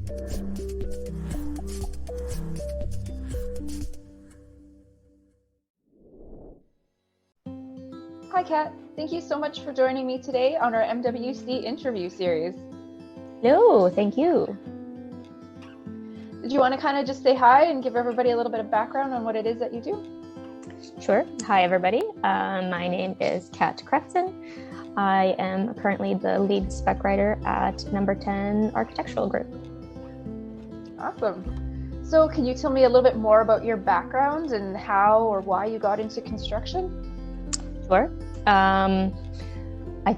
Hi, Kat. Thank you so much for joining me today on our MWC interview series. Hello, thank you. Did you want to kind of just say hi and give everybody a little bit of background on what it is that you do? Sure. Hi, everybody. My name is Kateryna Kreftsun. I am currently the lead spec writer at Number 10 Architectural Group. Awesome. So can you tell me a little bit more about your background and how or why you got into construction? Sure. I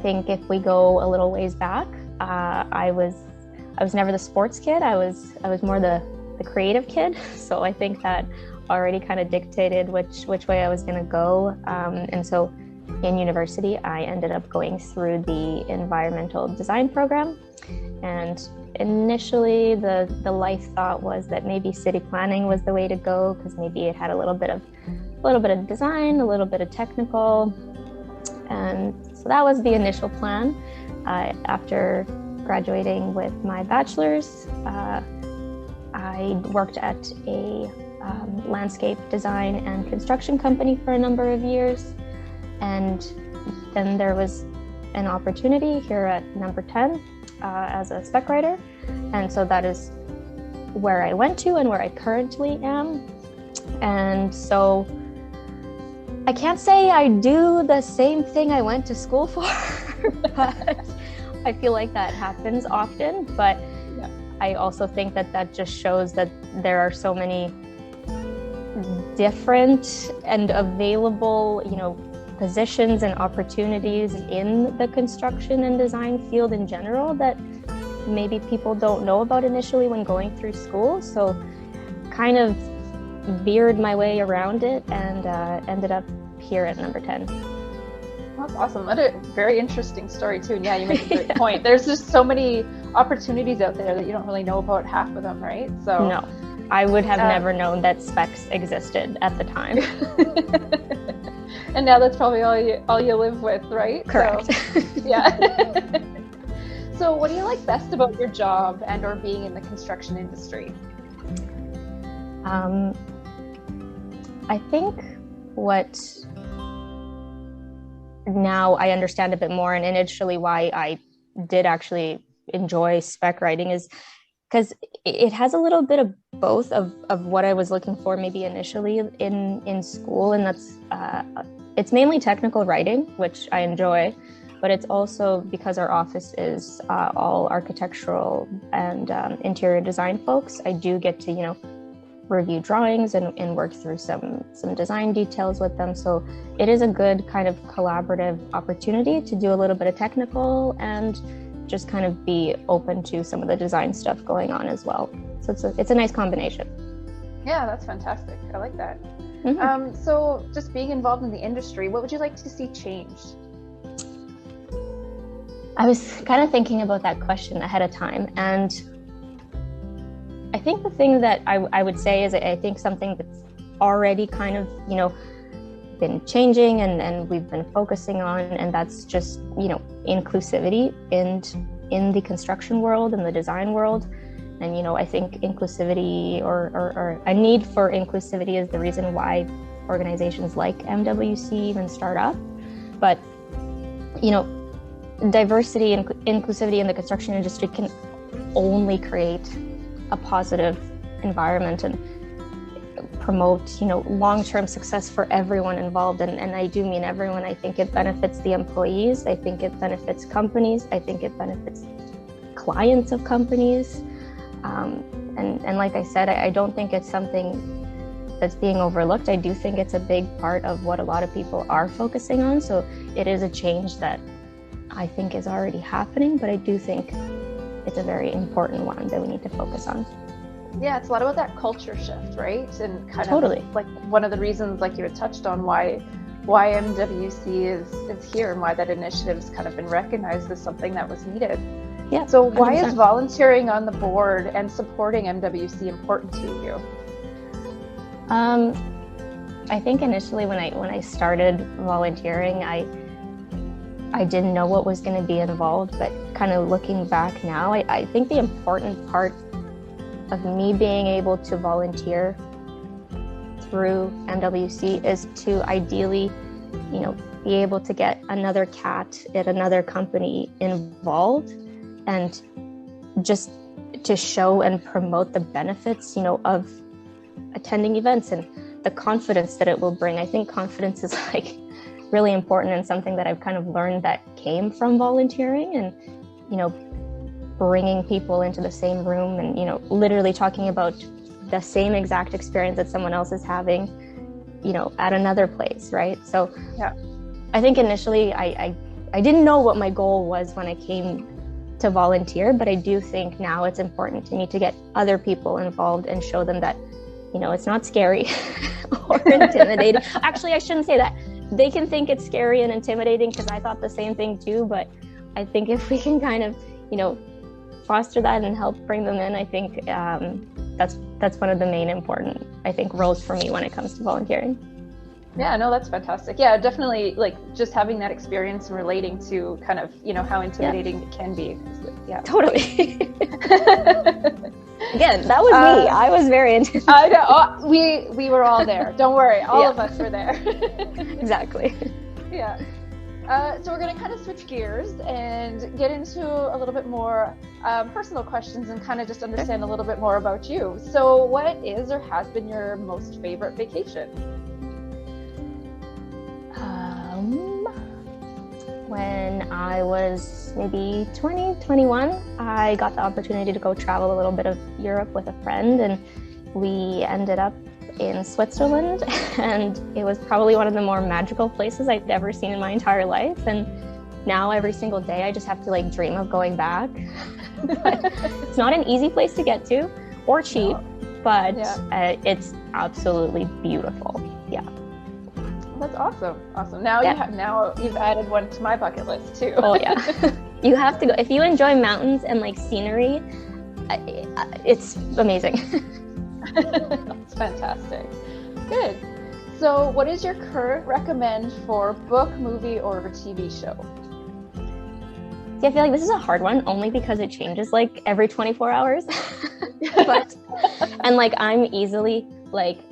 think if we go a little ways back, I was never the sports kid. I was more the creative kid. So I think that already kind of dictated which way I was going to go. And so in university, I ended up going through the environmental design program. And initially, the life thought was that maybe city planning was the way to go, because maybe it had a little bit of design, a little bit of technical. And so that was the initial plan. After graduating with my bachelor's, I worked at a landscape design and construction company for a number of years. And then there was an opportunity here at Number 10 as a spec writer. And so that is where I went to and where I currently am. And so I can't say I do the same thing I went to school for, but I feel like that happens often. But yeah, I also think that just shows that there are so many different and available, positions and opportunities in the construction and design field in general that maybe people don't know about initially when going through school. So kind of veered my way around it and ended up here at Number 10. That's awesome. What a very interesting story too. And yeah, you make a great point. There's just so many opportunities out there that you don't really know about half of them, right? So no, I would have never known that specs existed at the time. And now that's probably all you live with, right? Correct. So, yeah. So what do you like best about your job and or being in the construction industry? I think what now I understand a bit more, and initially why I did actually enjoy spec writing, is because it has a little bit of both of what I was looking for maybe initially in school, and that's it's mainly technical writing, which I enjoy, but it's also because our office is all architectural and interior design folks. I do get to review drawings and work through some design details with them. So it is a good kind of collaborative opportunity to do a little bit of technical and just kind of be open to some of the design stuff going on as well. So it's a nice combination. Yeah, that's fantastic. I like that. Mm-hmm. So just being involved in the industry, what would you like to see changed? I was kind of thinking about that question ahead of time, and I think the thing that I would say is I think something that's already kind of, been changing and we've been focusing on, and that's just, inclusivity in the construction world and the design world. And, I think inclusivity or a need for inclusivity is the reason why organizations like MWC even start up. But, diversity and inclusivity in the construction industry can only create a positive environment and promote, long-term success for everyone involved. And I do mean everyone. I think it benefits the employees. I think it benefits companies. I think it benefits clients of companies. And like I said, I don't think it's something that's being overlooked. I do think it's a big part of what a lot of people are focusing on. So it is a change that I think is already happening, but I do think it's a very important one that we need to focus on. Yeah, it's a lot about that culture shift, right? And kind Totally. of like one of the reasons, like you had touched on, why MWC is here and why that initiative's kind of been recognized as something that was needed. Yeah. So why 100%. is volunteering on the board and supporting MWC important to you? I think initially when I started volunteering, I didn't know what was going to be involved, but kind of looking back now, I think the important part of me being able to volunteer through MWC is to ideally, be able to get another cat at another company involved, and just to show and promote the benefits, of attending events and the confidence that it will bring. I think confidence is like really important, and something that I've kind of learned that came from volunteering, and, bringing people into the same room and, literally talking about the same exact experience that someone else is having, at another place. Right. So yeah, I think initially I didn't know what my goal was when I came to volunteer, but I do think now it's important to me to get other people involved and show them that, it's not scary or intimidating. Actually, I shouldn't say that. They can think it's scary and intimidating, because I thought the same thing too. But I think if we can kind of, foster that and help bring them in, I think that's one of the main important, I think, roles for me when it comes to volunteering. Yeah, no, that's fantastic. Yeah, definitely, like, just having that experience and relating to kind of, how intimidating it can be. Yeah, totally. Again, that was me. I was very intimidated. I know. Oh, we were all there. Don't worry. All of us were there. Exactly. Yeah. So we're going to kind of switch gears and get into a little bit more personal questions and kind of just understand a little bit more about you. So what is or has been your most favorite vacation? When I was maybe 20, 21, I got the opportunity to go travel a little bit of Europe with a friend, and we ended up in Switzerland, and it was probably one of the more magical places I've ever seen in my entire life. And now every single day I just have to dream of going back. It's not an easy place to get to or cheap, but it's absolutely beautiful. Yeah. That's awesome. Now you've added one to my bucket list too. Oh yeah. You have to go. If you enjoy mountains and scenery, it's amazing. That's fantastic. Good. So what is your current recommend for book, movie, or TV show? See, I feel like this is a hard one, only because it changes every 24 hours.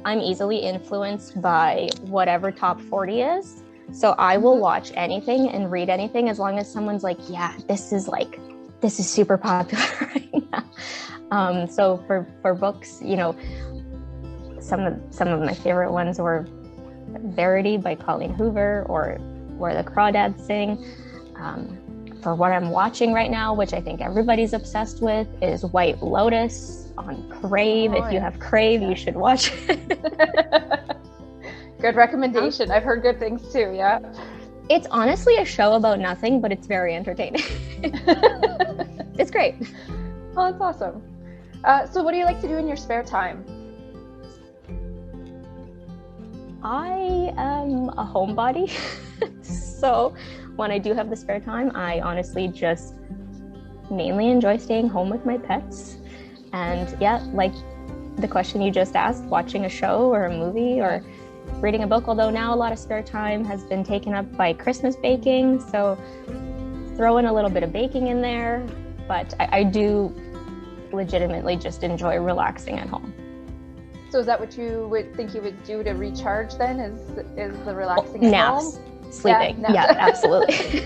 I'm easily influenced by whatever top 40 is. So I will watch anything and read anything as long as someone's yeah, this is super popular right now. So for books, some of my favorite ones were Verity by Colleen Hoover, or Where the Crawdads Sing. For what I'm watching right now, which I think everybody's obsessed with, is White Lotus on Crave. If you have Crave, you should watch it. Good recommendation. I've heard good things too, yeah. It's honestly a show about nothing, but it's very entertaining. It's great. Oh, that's awesome. So what do you like to do in your spare time? I am a homebody. So when I do have the spare time, I honestly just mainly enjoy staying home with my pets. And yeah, like the question you just asked, watching a show or a movie or reading a book, although now a lot of spare time has been taken up by Christmas baking. So throw in a little bit of baking in there, but I do legitimately just enjoy relaxing at home. So is that what you would think you would do to recharge then? Is the relaxing at naps, home? Sleeping. Yeah, absolutely.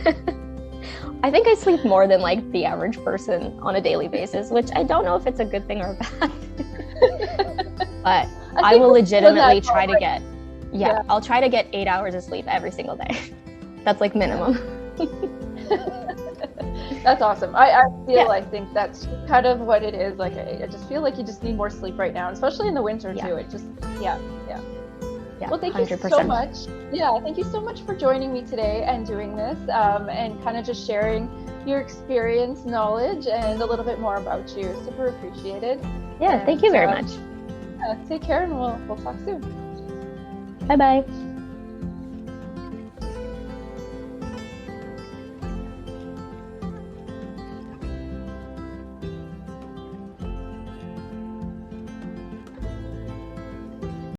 I think I sleep more than the average person on a daily basis, which I don't know if it's a good thing or bad. But I will legitimately try to get, I'll try to get 8 hours of sleep every single day. That's minimum. That's awesome. I think that's kind of what it is. I just feel like you just need more sleep right now, especially in the winter too. It just, yeah. Well, thank 100%. You so much. Yeah, thank you so much for joining me today and doing this, and kind of just sharing your experience, knowledge, and a little bit more about you. Super appreciated. Yeah, thank you very much. Take care, and we'll talk soon. Bye-bye.